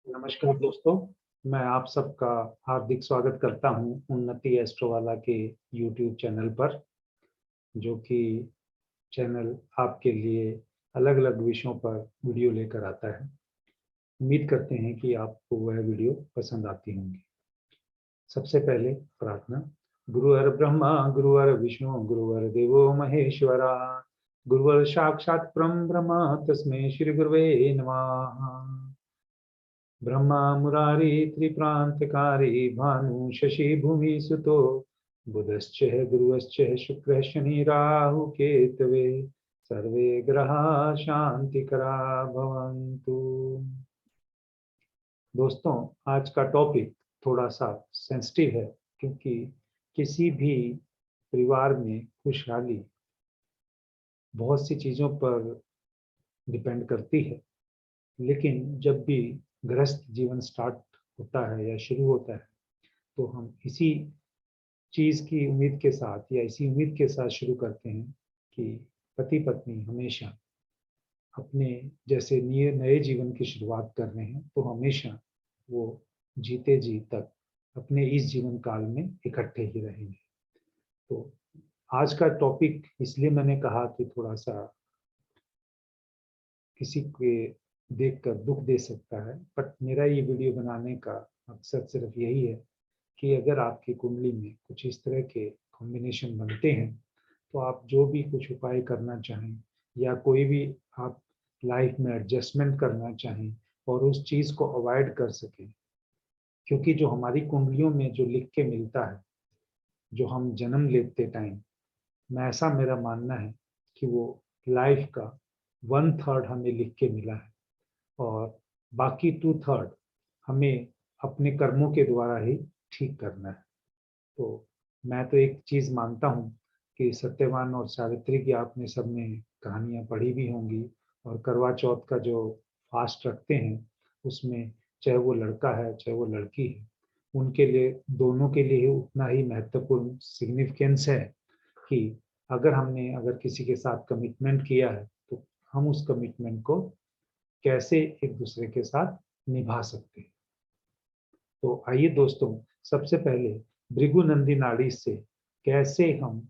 नमस्कार दोस्तों, मैं आप सबका हार्दिक स्वागत करता हूं उन्नति एस्ट्रोवाला के यूट्यूब चैनल पर, जो कि चैनल आपके लिए अलग-अलग विषयों पर वीडियो लेकर आता है। उम्मीद करते हैं कि आपको वह वीडियो पसंद आती होंगी। सबसे पहले प्रार्थना। गुरुर् ब्रह्मा गुरुर् विष्णु गुरुर् देवो महेश्वरा, गुरुर् साक्षात् परं ब्रह्म तस्मै श्री गुरवे नमः। ब्रह्मा मुरारी त्रिप्रांतकारी भानु शशि भूमि सुतो, बुधश्च गुरुश्च शुक्रः शनि राहु केतवे, सर्वे ग्रहा शांतिकरा भवन्तु। दोस्तों, आज का टॉपिक थोड़ा सा सेंसिटिव है, क्योंकि किसी भी परिवार में खुशहाली बहुत सी चीज़ों पर डिपेंड करती है। लेकिन जब भी गृहस्थ जीवन स्टार्ट होता है या शुरू होता है, तो हम इसी चीज़ की उम्मीद के साथ या इसी उम्मीद के साथ शुरू करते हैं कि पति पत्नी हमेशा अपने जैसे नए जीवन की शुरुआत कर रहे हैं, तो हमेशा वो जीते जी तक अपने इस जीवन काल में इकट्ठे ही रहेंगे। तो आज का टॉपिक इसलिए मैंने कहा कि थोड़ा सा किसी के देखकर दुख दे सकता है, बट मेरा ये वीडियो बनाने का मकसद सिर्फ यही है कि अगर आपकी कुंडली में कुछ इस तरह के कॉम्बिनेशन बनते हैं, तो आप जो भी कुछ उपाय करना चाहें या कोई भी आप लाइफ में एडजस्टमेंट करना चाहें और उस चीज़ को अवॉइड कर सकें, क्योंकि जो हमारी कुंडलियों में जो लिख के मिलता है, जो हम जन्म लेते टाइम में, ऐसा मेरा मानना है कि वो लाइफ का 1/3 हमें लिख के मिला है और बाकी 2/3 हमें अपने कर्मों के द्वारा ही ठीक करना है। तो मैं तो एक चीज़ मानता हूँ कि सत्यवान और सावित्री की आपने सबने कहानियाँ पढ़ी भी होंगी, और करवा चौथ का जो फास्ट रखते हैं, उसमें चाहे वो लड़का है चाहे वो लड़की है, उनके लिए दोनों के लिए उतना ही महत्वपूर्ण सिग्निफिकेंस है कि अगर किसी के साथ कमिटमेंट किया है, तो हम उस कमिटमेंट को कैसे एक दूसरे के साथ निभा सकते हैं। तो आइए दोस्तों, सबसे पहले भृगु नंदी से कैसे हम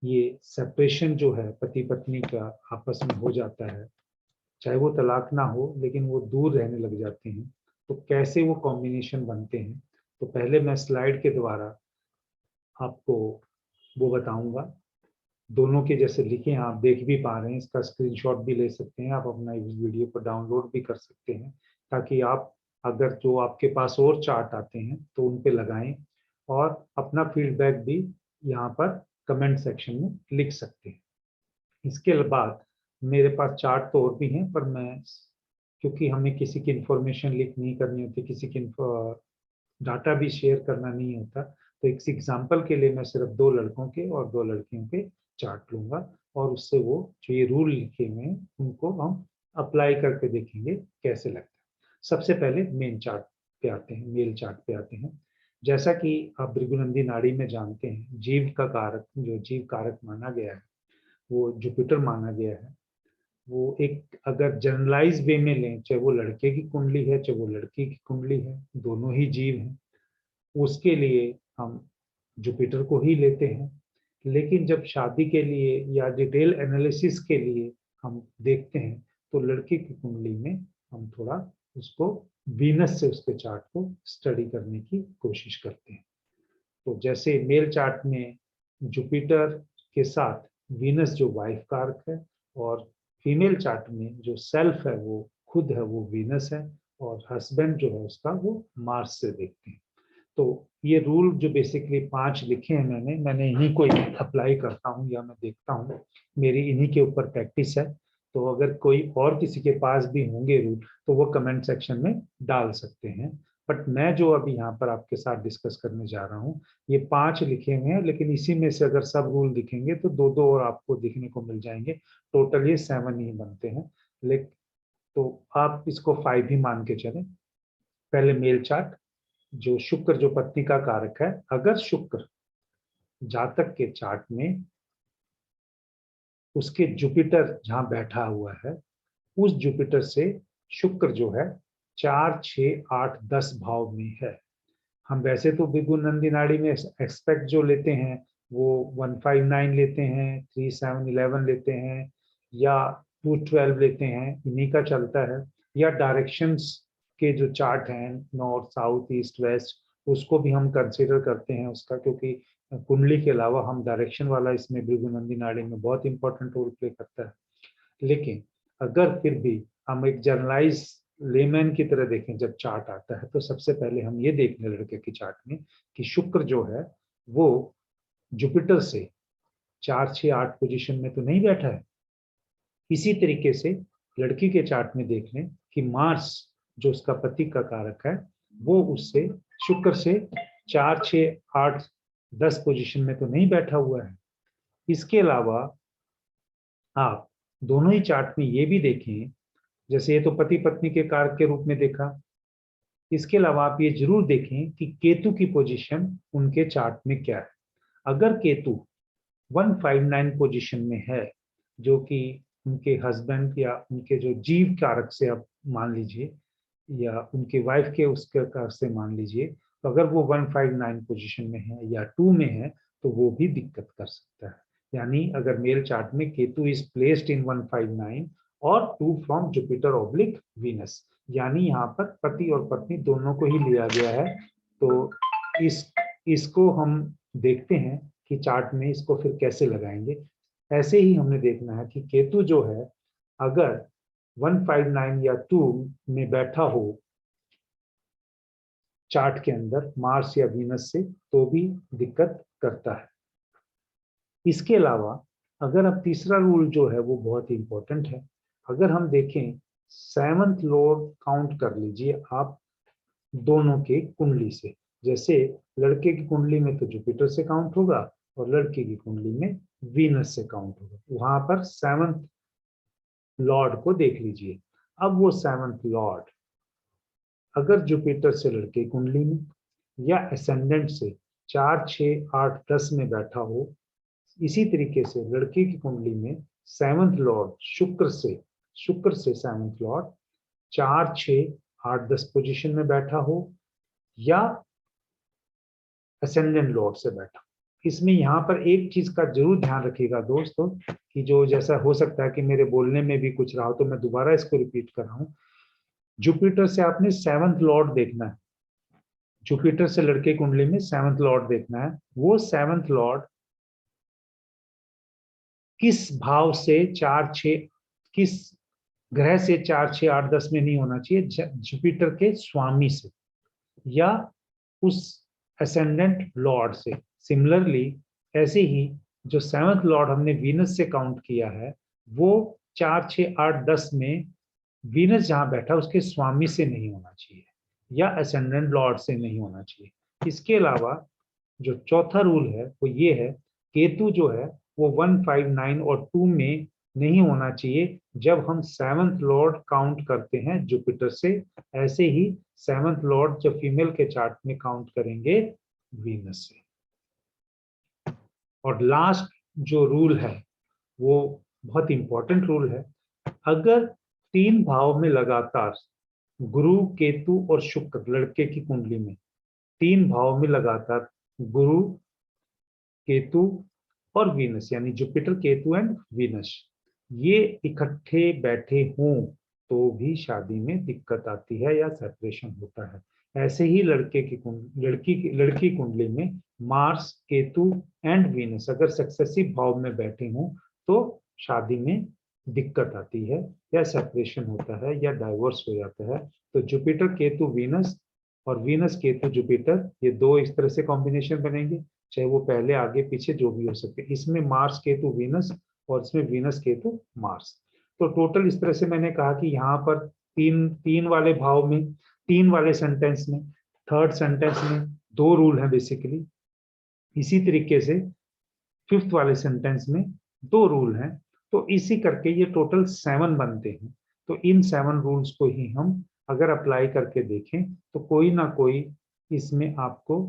ये सेपरेशन जो है पति पत्नी का आपस में हो जाता है, चाहे वो तलाक ना हो लेकिन वो दूर रहने लग जाते हैं, तो कैसे वो कॉम्बिनेशन बनते हैं। तो पहले मैं स्लाइड के द्वारा आपको वो बताऊंगा। दोनों के जैसे लिखे हैं, आप देख भी पा रहे हैं, इसका स्क्रीनशॉट भी ले सकते हैं, आप अपना इस वीडियो को डाउनलोड भी कर सकते हैं, ताकि आप अगर जो आपके पास और चार्ट आते हैं तो उन पे लगाएं और अपना फीडबैक भी यहाँ पर कमेंट सेक्शन में लिख सकते हैं। इसके बाद मेरे पास चार्ट तो और भी हैं, पर मैं, क्योंकि हमें किसी की इंफॉर्मेशन लीक नहीं करनी होती, किसी की डाटा भी शेयर करना नहीं होता, तो एक एग्जाम्पल के लिए मैं सिर्फ 2 लड़कों के और 2 लड़कियों के चार्ट लूंगा, और उससे वो जो ये रूल लिखे हुए हैं उनको हम अप्लाई करके देखेंगे कैसे लगता है। सबसे पहले मेन चार्ट पे आते हैं, मेल चार्ट पे आते हैं। जैसा कि आप भृगुनंदी नाड़ी में जानते हैं, जीव का कारक, जो जीव कारक माना गया है, वो जुपिटर माना गया है। वो एक अगर जनरलाइज वे में लें, चाहे वो लड़के की कुंडली है चाहे वो लड़की की कुंडली है, दोनों ही जीव हैं, उसके लिए हम जुपिटर को ही लेते हैं। लेकिन जब शादी के लिए या डिटेल एनालिसिस के लिए हम देखते हैं, तो लड़की की कुंडली में हम थोड़ा उसको वीनस से उसके चार्ट को स्टडी करने की कोशिश करते हैं। तो जैसे मेल चार्ट में जुपिटर के साथ वीनस जो वाइफ कारक है, और फीमेल चार्ट में जो सेल्फ है वो खुद है, वो वीनस है, और हस्बैंड जो है उसका वो मार्स से देखते हैं। तो ये रूल जो बेसिकली 5 लिखे हैं मैंने इन्हीं को अप्लाई करता हूँ या मैं देखता हूँ, मेरी इन्हीं के ऊपर प्रैक्टिस है। तो अगर कोई और किसी के पास भी होंगे रूल, तो वो कमेंट सेक्शन में डाल सकते हैं। बट मैं जो अभी यहाँ पर आपके साथ डिस्कस करने जा रहा हूँ, ये 5 लिखे हुए हैं, लेकिन इसी में से अगर सब रूल दिखेंगे तो 2-2 और आपको दिखने को मिल जाएंगे। टोटल ये 7 ही बनते हैं, लेकिन तो आप इसको 5 ही मान के चलें। पहले मेल चार्ट, जो शुक्र जो पत्नी का कारक है, अगर शुक्र जातक के चार्ट में उसके जुपिटर जहां बैठा हुआ है, उस जुपिटर से शुक्र जो है 4, 6, 8, 10 भाव में है। हम वैसे तो द्विगुण नंदी नाड़ी में एक्सपेक्ट जो लेते हैं वो 159 लेते हैं, 3711 लेते हैं, या 212 लेते हैं, इन्हीं का चलता है। या डायरेक्शंस के जो चार्ट हैं, नॉर्थ साउथ ईस्ट वेस्ट, उसको भी हम कंसिडर करते हैं उसका, क्योंकि कुंडली के अलावा हम डायरेक्शन वाला इसमें भृगुनंदी नाड़ी में बहुत इंपॉर्टेंट रोल प्ले करता है। लेकिन अगर फिर भी हम एक जर्नलाइज लेमैन की तरह देखें, जब चार्ट आता है तो सबसे पहले हम ये देख लें लड़के के चार्ट में कि शुक्र जो है वो जुपिटर से 4, 6, 8 पोजीशन में तो नहीं बैठा है। इसी तरीके से लड़की के चार्ट में देख लें कि मार्स जो उसका पति का कारक है वो उससे शुक्र से 4, 6, 8, 10 पोजीशन में तो नहीं बैठा हुआ है। इसके अलावा आप दोनों ही चार्ट में ये भी देखें, जैसे ये तो पति पत्नी के कारक के रूप में देखा, इसके अलावा आप ये जरूर देखें कि केतु की पोजीशन उनके चार्ट में क्या है। अगर केतु 159 पोजीशन में है, जो कि उनके हस्बैंड या उनके जो जीव कारक से आप मान लीजिए, या उनके वाइफ के उसके कारक से मान लीजिए, तो अगर वो 159 पोजीशन में है या 2 में है तो वो भी दिक्कत कर सकता है। यानी अगर मेल चार्ट में केतु इज प्लेस्ड इन 159 और 2 फ्रॉम जुपिटर ऑब्लिक वीनस, यानी यहाँ पर पति और पत्नी दोनों को ही लिया गया है। तो इसको हम देखते हैं कि चार्ट में इसको फिर कैसे लगाएंगे। ऐसे ही हमने देखना है कि केतु जो है अगर 159 या 2 में बैठा हो चार्ट के अंदर मार्स या वीनस से, तो भी दिक्कत करता है। इसके अलावा अगर अब तीसरा रूल जो है वो बहुत ही इंपॉर्टेंट है। अगर हम देखें 7th लॉर्ड काउंट कर लीजिए आप दोनों के कुंडली से। जैसे लड़के की कुंडली में तो जुपिटर से काउंट होगा और लड़की की कुंडली में वीनस से काउंट होगा। वहां पर 7th लॉर्ड को देख लीजिए। अब वो 7th लॉर्ड अगर जुपिटर से लड़के कुंडली में या असेंडेंट से 4, 6, 8, 10 में बैठा हो, इसी तरीके से लड़की की कुंडली में 7th लॉर्ड शुक्र से 7th लॉर्ड 4, 6, 8, 10 पोजीशन में बैठा हो या असेंडेंट लॉर्ड से बैठा। इसमें यहाँ पर एक चीज का जरूर ध्यान रखिएगा दोस्तों, कि जो जैसा हो सकता है कि मेरे बोलने में भी कुछ रहा हो, तो मैं दोबारा इसको रिपीट कर रहा हूँ। जुपिटर से आपने 7th लॉर्ड देखना है। जुपिटर से लड़के कुंडली में 7th लॉर्ड देखना है। वो 7th लॉर्ड किस भाव से 4, 6, किस ग्रह से 4, 6, 8, 10 में नहीं होना चाहिए, जुपिटर के स्वामी से या उस असेंडेंट लॉर्ड से। सिमिलरली ऐसे ही जो 7th लॉर्ड हमने वीनस से काउंट किया है, वो 4, 6, 8, 10 में वीनस जहां बैठा उसके स्वामी से नहीं होना चाहिए या असेंडेंट लॉर्ड से नहीं होना चाहिए। इसके अलावा जो चौथा रूल है वो ये है, केतु जो है वो 159 और 2 में नहीं होना चाहिए जब हम 7th लॉर्ड काउंट करते हैं जुपिटर से। ऐसे ही 7th लॉर्ड जब फीमेल के चार्ट में काउंट करेंगे वीनस से। और लास्ट जो रूल है वो बहुत इंपॉर्टेंट रूल है। अगर 3 भाव में लगातार गुरु, केतु और शुक्र लड़के की कुंडली में 3 भाव में लगातार गुरु, केतु और वीनस, यानी जुपिटर, केतु एंड वीनस, ये इकट्ठे बैठे हों तो भी शादी में दिक्कत आती है या सेपरेशन होता है। ऐसे ही लड़की कुंडली में मार्स, केतु एंड वीनस अगर सक्सेसिव भाव में बैठे हों तो शादी में दिक्कत आती है या सेपरेशन होता है या डाइवोर्स हो जाता है। तो जुपिटर केतु वीनस और वीनस केतु जुपिटर, ये दो इस तरह से कॉम्बिनेशन बनेंगे, चाहे वो पहले आगे पीछे जो भी हो सके। इसमें मार्स केतु वीनस और इसमें वीनस केतु मार्स। तो टोटल इस तरह से मैंने कहा कि यहाँ पर तीन वाले भाव में, 3 वाले सेंटेंस में, थर्ड सेंटेंस में 2 रूल हैं बेसिकली। इसी तरीके से 5th वाले सेंटेंस में 2 रूल हैं। तो इसी करके ये टोटल 7 बनते हैं। तो इन 7 रूल्स को ही हम अगर अप्लाई करके देखें तो कोई ना कोई इसमें आपको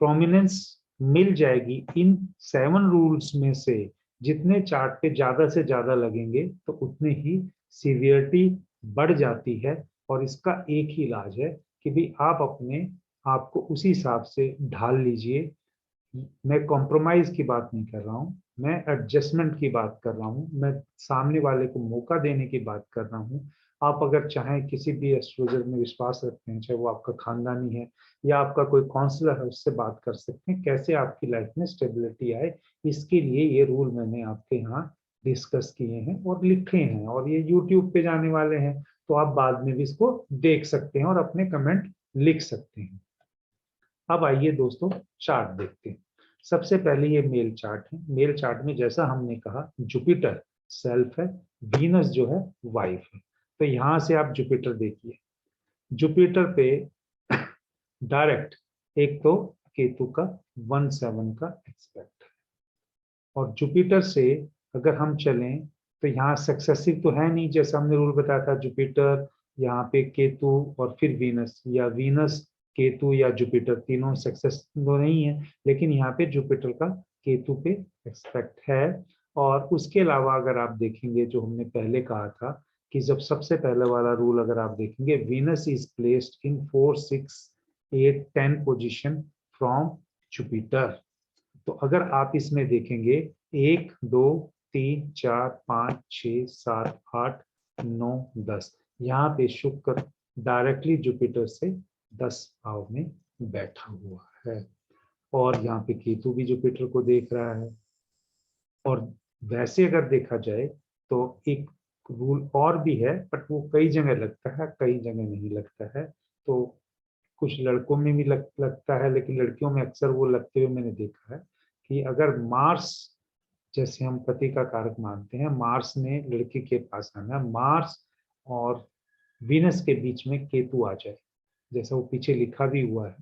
प्रोमिनेंस मिल जाएगी। इन 7 रूल्स में से जितने चार्ट पे ज्यादा से ज्यादा लगेंगे तो उतने ही सीवियरिटी बढ़ जाती है और इसका एक ही इलाज है कि भी आप अपने आप को उसी हिसाब से ढाल लीजिए। मैं कॉम्प्रोमाइज की बात नहीं कर रहा हूँ, मैं एडजस्टमेंट की बात कर रहा हूँ, मैं सामने वाले को मौका देने की बात कर रहा हूँ। आप अगर चाहें किसी भी एस्ट्रोलॉजर में विश्वास रखते हैं, चाहे वो आपका खानदानी है या आपका कोई काउंसलर है, उससे बात कर सकते हैं कैसे आपकी लाइफ में स्टेबिलिटी आए। इसके लिए ये रूल मैंने आपके यहाँ डिस्कस किए हैं और लिखे हैं, और ये यूट्यूब पे जाने वाले हैं, तो आप बाद में भी इसको देख सकते हैं और अपने कमेंट लिख सकते हैं। अब आइए दोस्तों चार्ट देखते हैं। सबसे पहले ये मेल चार्ट है। मेल चार्ट में जैसा हमने कहा जुपिटर सेल्फ है, वीनस जो है वाइफ है। तो यहां से आप जुपिटर देखिए, जुपिटर पे डायरेक्ट एक तो केतु का 1/7 का एक्सपेक्ट है, और जुपिटर से अगर हम चलें तो यहाँ सक्सेसिव तो है नहीं, जैसा हमने रूल बताया था, जुपिटर यहाँ पे केतु और फिर वीनस, या वीनस केतु या जुपिटर, तीनों सक्सेस तो नहीं है, लेकिन यहाँ पे जुपिटर का केतु पे एक्सपेक्ट है। और उसके अलावा अगर आप देखेंगे जो हमने पहले कहा था कि जब सबसे पहले वाला रूल अगर आप देखेंगे, Venus is placed in 4, 6, 8, 10 position from Jupiter. तो अगर आप इसमें देखेंगे 1, 2, 3, 4, 5, 6, 7, 8, 9, 10, यहाँ पे शुक्र डायरेक्टली जुपिटर से 10 भाव में बैठा हुआ है, और यहाँ पे केतु भी जुपिटर को देख रहा है। और वैसे अगर देखा जाए तो एक रूल और भी है, बट वो कई जगह लगता है, कई जगह नहीं लगता है। तो कुछ लड़कों में भी लगता है, लेकिन लड़कियों में अक्सर वो लगते हुए मैंने देखा है कि अगर मार्स, जैसे हम पति का कारक मानते हैं, मार्स ने लड़की के पास आना, मार्स और वीनस के बीच में केतु आ जाए, जैसा वो पीछे लिखा भी हुआ है,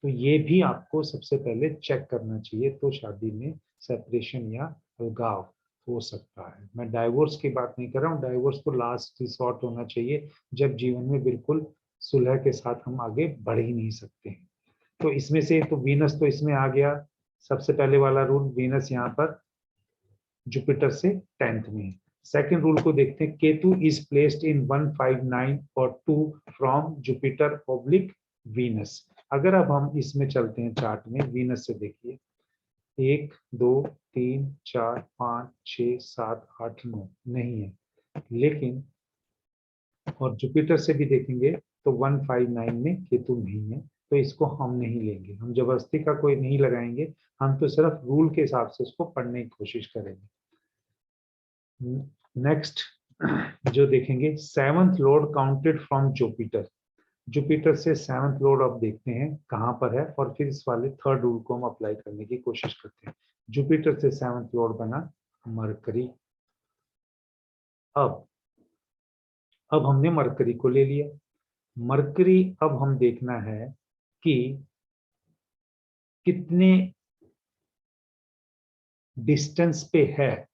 तो ये भी आपको सबसे पहले चेक करना चाहिए, तो शादी में सेपरेशन या अलगाव हो सकता है। मैं डाइवोर्स की बात नहीं कर रहा हूँ, डाइवोर्स तो लास्ट रिसॉर्ट होना चाहिए जब जीवन में बिल्कुल सुलह के साथ हम आगे बढ़ ही नहीं सकते हैं। तो इसमें से तो वीनस तो इसमें आ गया, सबसे पहले वाला रूल, वीनस यहाँ पर जुपिटर से 10th में है। सेकेंड रूल को देखते हैं, केतु इज प्लेस्ड इन 159 और 2 फ्रॉम जुपिटर ऑब्लिक वीनस। अगर अब हम इसमें चलते हैं चार्ट में, वीनस से देखिए 1, 2, 3, 4, 5, 6, 7, 8, 9 नहीं है, लेकिन और जुपिटर से भी देखेंगे तो 159 में केतु नहीं है, तो इसको हम नहीं लेंगे, हम जबरदस्ती का कोई नहीं लगाएंगे, हम तो सिर्फ रूल के हिसाब से उसको पढ़ने की कोशिश करेंगे। नेक्स्ट जो देखेंगे, 7th Lord counted from Jupiter. Jupiter से 7th लॉर्ड अब देखते हैं कहां पर है, और फिर इस वाले थर्ड रूल को हम अप्लाई करने की कोशिश करते हैं। जुपिटर से 7th लॉर्ड बना मरकरी। अब हमने मरकरी को ले लिया। मरकरी अब हम देखना है कि कितने डिस्टेंस पे है,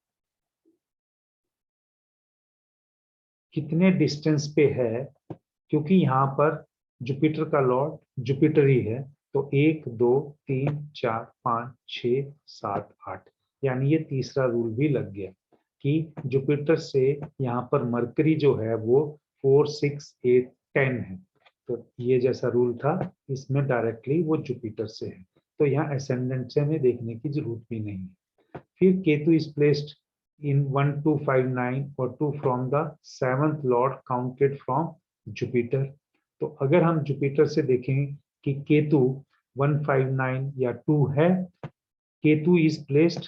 कितने डिस्टेंस पे है, क्योंकि यहाँ पर जुपिटर का लॉर्ड जुपिटर ही है, तो 1, 2, 3, 4, 5, 6, 7, 8, यानी ये तीसरा रूल भी लग गया कि जुपिटर से यहाँ पर मरकरी जो है वो 4, 6, 8, 10 है। तो ये जैसा रूल था, इसमें डायरेक्टली वो जुपिटर से है, तो यहाँ असेंडेंट से हमें देखने की जरूरत भी नहीं है। फिर Ketu is placed in 1259 or 2 from the 7th lord counted from Jupiter. तो अगर हम जुपिटर से देखें कि केतु 159 या 2 है, केतु इज प्लेस्ड,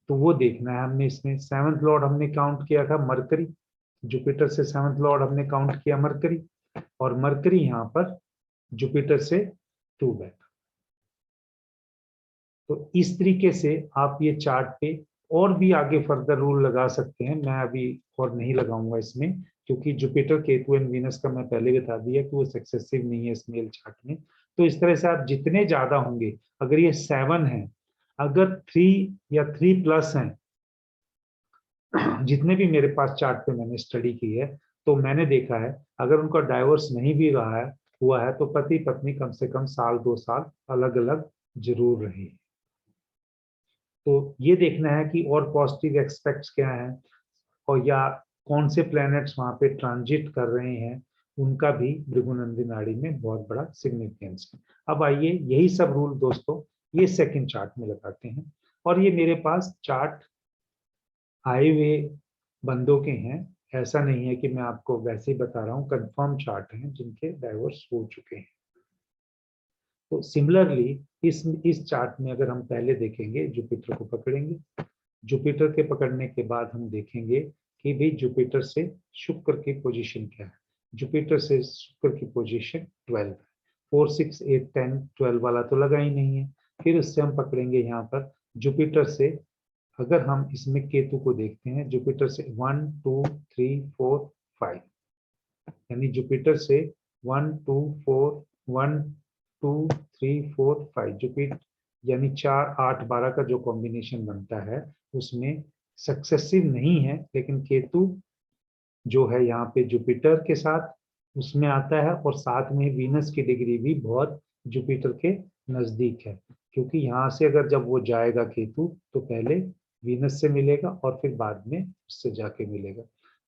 तो वो देखना है हमने। इसमें 7th लॉर्ड हमने काउंट किया था मरकरी, जुपिटर से 7th लॉर्ड हमने काउंट किया मरकरी, और मरकरी यहाँ पर जुपिटर से 2 बैठा। तो इस तरीके से आप ये चार्ट पे और भी आगे फर्दर रूल लगा सकते हैं, मैं अभी और नहीं लगाऊंगा इसमें, क्योंकि जुपिटर केतु एंड वीनस का मैं पहले बता दिया कि वो सक्सेसिव नहीं है इस मेल चार्ट में। तो इस तरह से आप जितने ज्यादा होंगे, अगर ये 7 है, अगर 3 या 3+ हैं, जितने भी मेरे पास चार्ट पे मैंने स्टडी की है, तो मैंने देखा है अगर उनका डाइवोर्स नहीं भी रहा है हुआ है, तो पति पत्नी कम से कम साल 2 साल अलग अलग जरूर रहे। तो ये देखना है कि और पॉजिटिव एस्पेक्ट्स क्या हैं, और या कौन से प्लैनेट्स वहां पे ट्रांजिट कर रहे हैं, उनका भी भृगुनंदी नाड़ी में बहुत बड़ा सिग्निफिकेंस है। अब आइए यही सब रूल दोस्तों ये सेकंड चार्ट में लगाते हैं। और ये मेरे पास चार्ट आए हुए बंदों के हैं, ऐसा नहीं है कि मैं आपको वैसे ही बता रहा हूँ, कंफर्म चार्ट हैं जिनके डाइवोर्स हो चुके हैं। तो सिमिलरली इस चार्ट में अगर हम पहले देखेंगे, जुपिटर को पकड़ेंगे, जुपिटर के पकड़ने के बाद हम देखेंगे कि भाई जुपिटर से शुक्र की पोजीशन क्या है। जुपिटर से शुक्र की पोजीशन 12 है। 4 6 8 10 12 वाला तो लगा ही नहीं है। फिर उससे हम पकड़ेंगे यहाँ पर जुपिटर से, अगर हम इसमें केतु को देखते हैं, जुपिटर से 1 2 3 4 5, यानी जुपिटर से 1 2 4 1 2 3 4 5 जुपिटर, यानी 4 8 12 का जो कॉम्बिनेशन बनता है उसमें सक्सेसिव नहीं है, लेकिन केतु जो है यहाँ पे जुपिटर के साथ उसमें आता है, और साथ में वीनस की डिग्री भी बहुत जुपिटर के नजदीक है, क्योंकि यहाँ से अगर जब वो जाएगा केतु तो पहले वीनस से मिलेगा और फिर बाद में उससे जाके मिलेगा।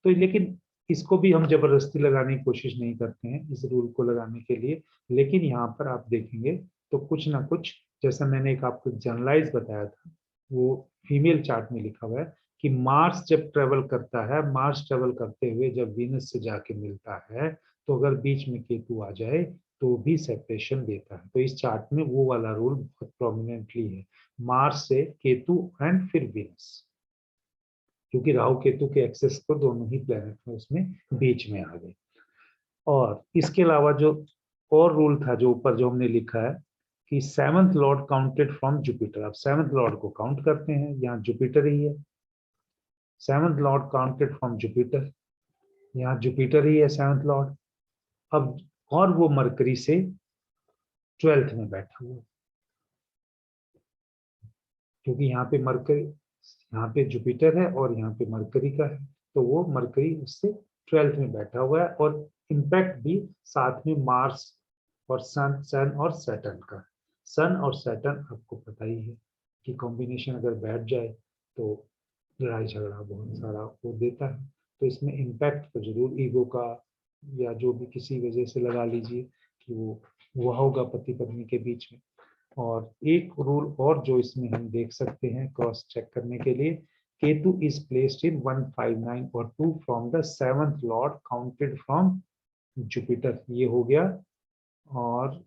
तो लेकिन इसको भी हम जबरदस्ती लगाने की कोशिश नहीं करते हैं इस रूल को लगाने के लिए, लेकिन यहाँ पर आप देखेंगे तो कुछ ना कुछ, जैसा मैंने एक आपको जनरलाइज बताया था, वो फीमेल चार्ट में लिखा हुआ है कि मार्स जब ट्रेवल करता है, मार्स ट्रेवल करते हुए जब वीनस से जाके मिलता है, तो अगर बीच में केतु आ जाए तो भी सेपरेशन देता है। तो इस चार्ट में वो वाला रूल बहुत प्रोमिनेंटली है, मार्स से केतु एंड फिर वीनस, क्योंकि राहु केतु के एक्सेस को दोनों ही प्लेनेट में उसमें बीच में आ गए। और इसके अलावा जो और रूल था जो ऊपर जो हमने लिखा है कि seventh lord counted from Jupiter, अब सेवंथ लॉर्ड को काउंट करते हैं, यहाँ जुपिटर ही है, seventh lord counted from Jupiter, यहाँ जुपिटर ही है सेवंथ लॉर्ड। अब और वो मरकरी से 12th में बैठा हुआ, क्योंकि यहाँ पे मरकरी, यहाँ पे जुपिटर है और यहाँ पे मरकरी का है, तो वो मरकरी उससे 12th में बैठा हुआ है, और इम्पैक्ट भी साथ में मार्स और सन और सैटर्न का। सन और सैटर्न आपको पता ही है कि कॉम्बिनेशन अगर बैठ जाए तो लड़ाई झगड़ा बहुत सारा वो देता है। तो इसमें इम्पैक्ट तो जरूर ईगो का या जो भी किसी वजह से लगा लीजिए कि वो हुआ होगा पति पत्नी के बीच में। और एक रूल और जो इसमें हम देख सकते हैं क्रॉस चेक करने के लिए, केतु इज प्लेस्ड इन 159 और 2 from the seventh lord counted from Jupiter, ये हो गया। और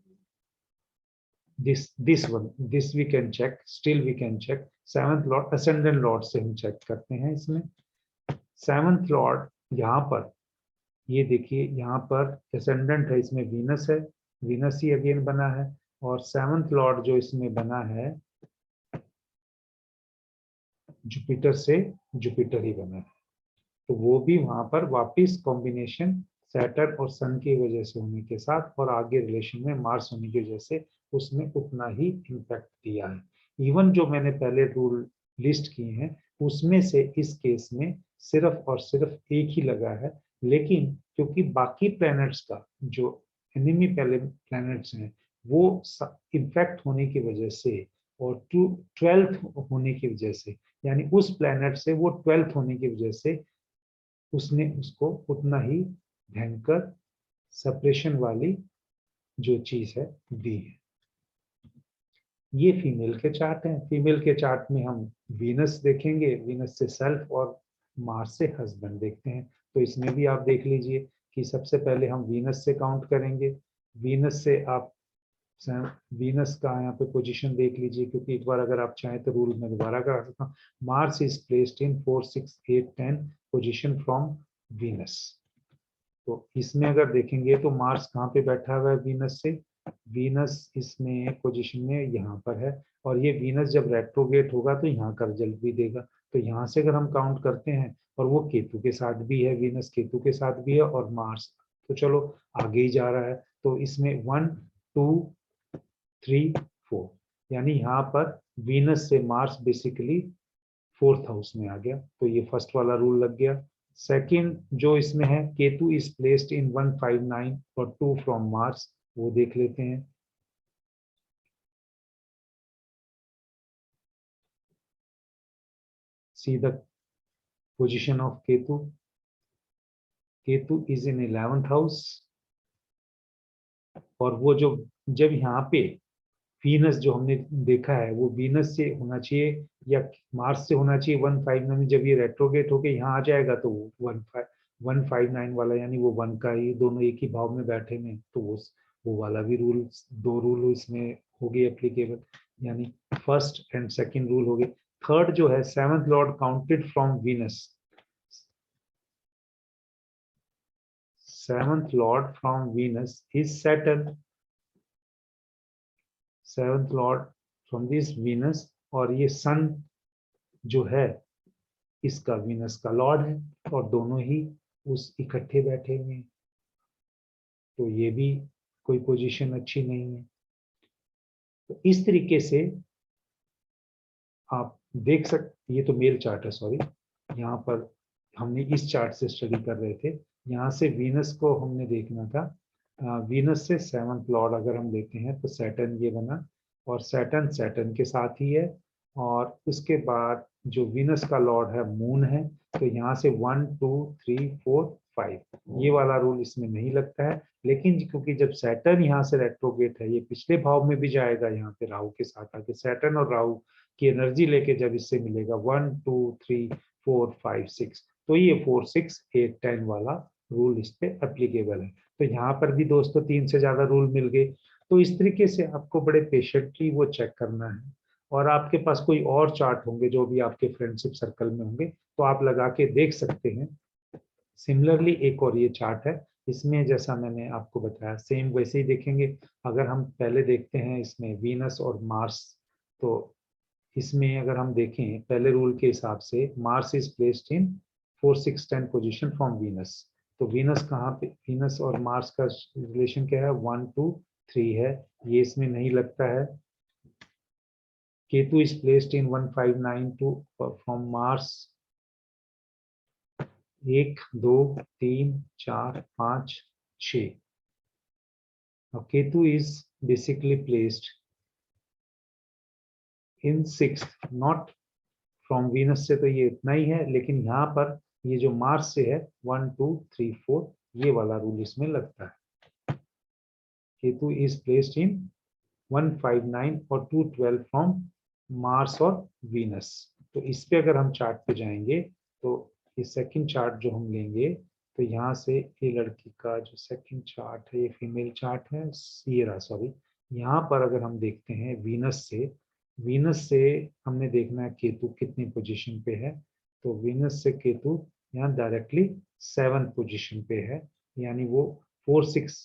this we can check, still we can check seventh lord ascendant lord से हम चेक करते हैं इसमें। सेवंथ लॉर्ड यहाँ पर, ये देखिए यहाँ पर असेंडेंट है, इसमें वीनस है, वीनस ही अगेन बना है, और सेवंथ लॉर्ड जो इसमें बना है जुपिटर से, जुपिटर ही बना है, तो वो भी वहां पर वापिस कॉम्बिनेशन सैटर्न और सन की वजह से होने के साथ और आगे रिलेशन में मार्स होने की वजह से उसने उतना ही इम्पैक्ट दिया है। इवन जो मैंने पहले रूल लिस्ट किए हैं उसमें से इस केस में सिर्फ और सिर्फ एक ही लगा है, लेकिन क्योंकि बाकी प्लैनेट्स का जो एनिमी प्लैनेट्स हैं वो इम्पैक्ट होने की वजह से और 12th होने की वजह से, यानी उस प्लैनेट से वो 12th होने की वजह से उसने उसको उतना ही भयंकर सेपरेशन वाली जो चीज है दी है। ये फीमेल के चार्ट हैं। फीमेल के चार्ट में हम वीनस देखेंगे, वीनस से सेल्फ, और मार्स से हस्बैंड देखते हैं। तो इसमें भी आप देख लीजिए कि सबसे पहले हम वीनस से काउंट करेंगे। वीनस से आप वीनस का यहाँ पे पोजीशन देख लीजिए, क्योंकि एक बार अगर आप चाहें तो रूल में दोबारा करा सकता हूँ। Mars is placed in 4 6 8 10 position from Venus. तो इसमें अगर देखेंगे तो मार्स कहाँ पे बैठा हुआ है वीनस से, वीनस इसमें पोजीशन में यहाँ पर है, और ये वीनस जब रेट्रोगेट होगा तो यहाँ का रिजल्ट भी देगा। तो यहाँ से अगर हम काउंट करते हैं, और वो केतु के साथ भी है, वीनस केतु के साथ भी है, और मार्स तो चलो आगे ही जा रहा है, तो इसमें 1 2 3 4, यानी यहाँ पर वीनस से मार्स बेसिकली 4th हाउस में आ गया, तो ये फर्स्ट वाला रूल लग गया। सेकंड जो इसमें है, केतु इज प्लेस्ड इन 159 और 2 फ्रॉम मार्स, वो देख लेते हैं। See the position of Ketu, Ketu is in 11th house, और वो जो जब यहाँ पे वीनस जो हमने देखा है वो वीनस से होना चाहिए या मार्स से होना चाहिए 159, जब ये रेट्रोगेट होके यहाँ आ जाएगा तो वो 159 वाला, यानी वो 1 का ही, दोनों एक ही भाव में बैठे में, तो वो वाला भी रूल, दो रूल इसमें हो गए एप्लीकेबल, यानी फर्स्ट एंड सेकंड रूल हो गए। थर्ड जो है, seventh lord counted from Venus, seventh lord from Venus is Saturn, seventh lord from this Venus, और ये सन जो है इसका वीनस का लॉर्ड है, और दोनों ही उस इकट्ठे बैठे हुए हैं, तो ये भी कोई पोजीशन अच्छी नहीं है। तो इस तरीके से आप देख सकते, ये तो मेल चार्ट है, सॉरी, यहाँ पर हमने इस चार्ट से स्टडी कर रहे थे, यहाँ से वीनस को हमने देखना था। वीनस से सेवंथ लॉर्ड अगर हम लेते हैं तो सैटर्न ये बना, और सैटर्न सैटर्न के साथ ही है, और उसके बाद जो वीनस का लॉर्ड है मून है, तो यहाँ से 1 2 3 4 5 ये वाला रूल इसमें नहीं लगता है। लेकिन क्योंकि जब सैटर्न यहाँ से रेट्रोगेट है, ये पिछले भाव में भी जाएगा, यहाँ पे राहु के साथ आके सैटर्न और राहु की एनर्जी लेके जब इससे मिलेगा 1 2 3 4 5 6, तो ये 4 6 8 10 वाला रूल इस पे एप्लीकेबल है। तो यहाँ पर भी दोस्तों 3 से ज्यादा रूल मिल गए। तो इस तरीके से आपको बड़े पेशेंटली वो चेक करना है, और आपके पास कोई और चार्ट होंगे जो भी आपके फ्रेंडशिप सर्कल में होंगे तो आप लगा के देख सकते हैं। सिमिलरली एक और ये चार्ट है, इसमें जैसा मैंने आपको बताया सेम वैसे ही देखेंगे। अगर हम पहले देखते हैं इसमें वीनस और मार्स, तो इसमें अगर हम देखें पहले रूल के हिसाब से Mars is placed in 4 6 10 position from Venus, तो वीनस कहाँ पे, वीनस और मार्स का रिलेशन क्या है, 1 2 3 है, ये इसमें नहीं लगता है। Ketu is placed in 1592 from Mars, 1 2 3 4 5 6, now ketu is basically placed in 6th, not from Venus से, तो ये इतना ही है, लेकिन यहाँ पर ये जो मार्स से है 1 2 3 4 ये वाला रूल इसमें लगता है। केतु इज प्लेस्ड इन 159 और 212 फ्रॉम मार्स और वीनस। तो इस पे अगर हम चार्ट पे जाएंगे तो ये सेकंड चार्ट जो हम लेंगे, तो यहाँ से ये लड़की का जो सेकंड चार्ट है, ये फीमेल चार्ट है, ये रहा, सॉरी, यहाँ पर अगर हम देखते हैं वीनस से हमने देखना है केतु कितनी पोजीशन पे है, तो वीनस से केतु यहाँ डायरेक्टली 7th पोजीशन पे है, यानी वो 4 6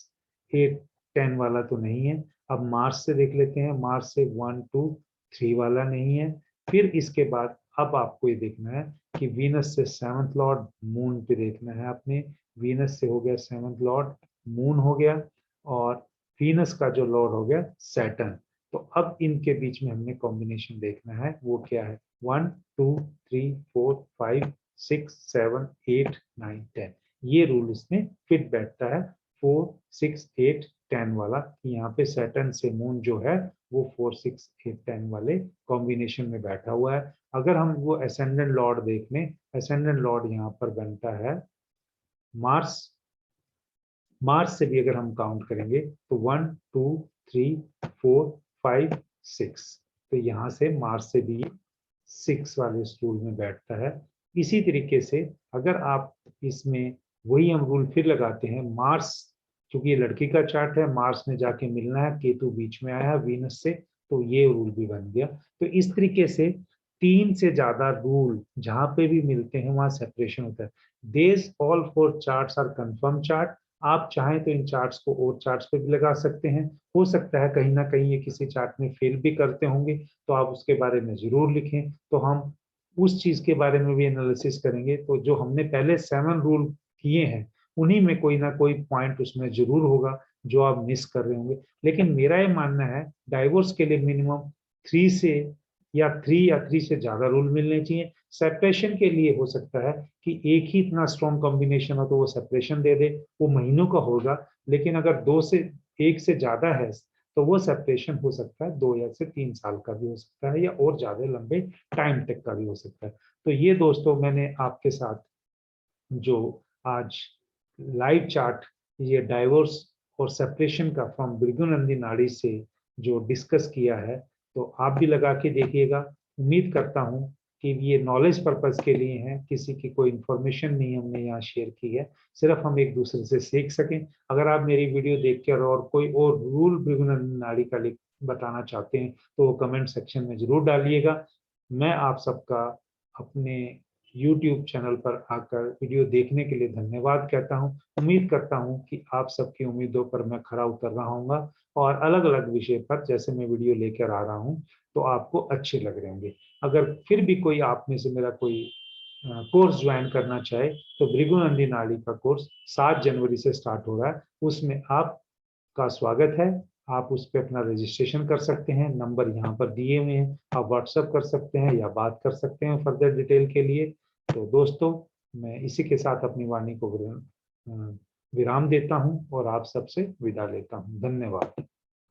8 10 वाला तो नहीं है। अब मार्स से देख लेते हैं, मार्स से 1 2 3 वाला नहीं है। फिर इसके बाद अब आपको ये देखना है कि वीनस से 7th लॉर्ड मून पे देखना है आपने, वीनस से हो गया 7th लॉर्ड, मून हो गया, और वीनस का जो लॉर्ड हो गया सैटर्न। तो अब इनके बीच में हमने कॉम्बिनेशन देखना है, वो क्या है, 1 2 3 4 5 6 7 8 9 10, ये रूल इसमें फिट बैठता है 4 6 8 10 वाला, कि यहाँ पे सैटर्न से मून जो है वो 4 6 8 10 वाले कॉम्बिनेशन में बैठा हुआ है। अगर हम वो असेंडेंट लॉर्ड देख लें, असेंडेंट लॉर्ड यहाँ पर बनता है मार्स, मार्स से भी अगर हम काउंट करेंगे तो 1 2 3 4 5 6, तो यहाँ से मार्स से भी 6 वाले स्टूल में बैठता है। इसी तरीके से अगर आप इसमें वही हम रूल फिर लगाते हैं, मार्स, क्योंकि ये लड़की का चार्ट है, मार्स में जाके मिलना है, केतु बीच में आया है वीनस से, तो ये रूल भी बन गया। तो इस तरीके से 3 से ज्यादा रूल जहां पे भी मिलते हैं वहां सेपरेशन होता है। These all 4 charts are confirm chart. आप चाहें तो इन चार्ट्स को और चार्ट्स पे भी लगा सकते हैं, हो सकता है कहीं ना कहीं ये किसी चार्ट में फेल भी करते होंगे, तो आप उसके बारे में जरूर लिखें, तो हम उस चीज के बारे में भी एनालिसिस करेंगे। तो जो हमने पहले 7 रूल किए हैं उन्हीं में कोई ना कोई पॉइंट उसमें जरूर होगा जो आप मिस कर रहे होंगे। लेकिन मेरा ये मानना है डाइवोर्स के लिए मिनिमम 3 से या 3 से ज्यादा रूल मिलने चाहिए। सेपरेशन के लिए हो सकता है कि एक ही इतना स्ट्रॉन्ग कॉम्बिनेशन हो तो वो सेपरेशन दे दे, वो महीनों का होगा। लेकिन अगर 2 से 1 से ज्यादा है तो वो सेपरेशन हो सकता है 2 या से 3 साल का भी हो सकता है, या और ज्यादा लंबे टाइम तक का भी हो सकता है। तो ये दोस्तों मैंने आपके साथ जो आज लाइव चार्ट, ये डाइवोर्स और सेपरेशन का फ्रॉम भृगुनंदी नाड़ी से जो डिस्कस किया है, तो आप भी लगा के देखिएगा। उम्मीद करता हूँ कि ये नॉलेज पर्पस के लिए है, किसी की कोई इन्फॉर्मेशन नहीं हमने यहाँ शेयर की है, सिर्फ हम एक दूसरे से सीख सकें। अगर आप मेरी वीडियो देखकर और कोई और रूल भृगुनंदी नाड़ी का बताना चाहते हैं तो वो कमेंट सेक्शन में जरूर डालिएगा। मैं आप सबका अपने YouTube चैनल पर आकर वीडियो देखने के लिए धन्यवाद कहता हूं। उम्मीद करता हूं कि आप सबकी उम्मीदों पर मैं खरा उतर रहा हूँगा और अलग अलग विषय पर जैसे मैं वीडियो लेकर आ रहा हूं तो आपको अच्छे लग रहे होंगे। अगर फिर भी कोई आप में से मेरा कोई कोर्स ज्वाइन करना चाहे तो भृगुनंदी नाड़ी का कोर्स 7 जनवरी से स्टार्ट हो रहा है, उसमें आपका स्वागत है। आप उस पर अपना रजिस्ट्रेशन कर सकते हैं, नंबर यहाँ पर दिए हुए हैं, आप व्हाट्सएप कर सकते हैं या बात कर सकते हैं फर्दर डिटेल के लिए। तो दोस्तों, मैं इसी के साथ अपनी वाणी को विराम देता हूं और आप सबसे विदा लेता हूं। धन्यवाद।